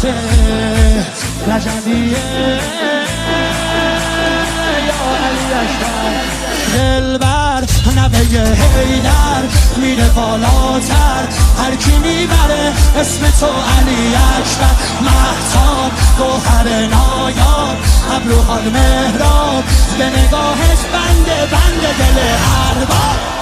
عباسه رجبیه یا علی اکبر دلبر نوه حیدر میره بالاتر هر کی میبره اسم تو علی اکبر مهتاب گوهر نایاب ابروهای مهراب به نگاهش بنده دل ارباب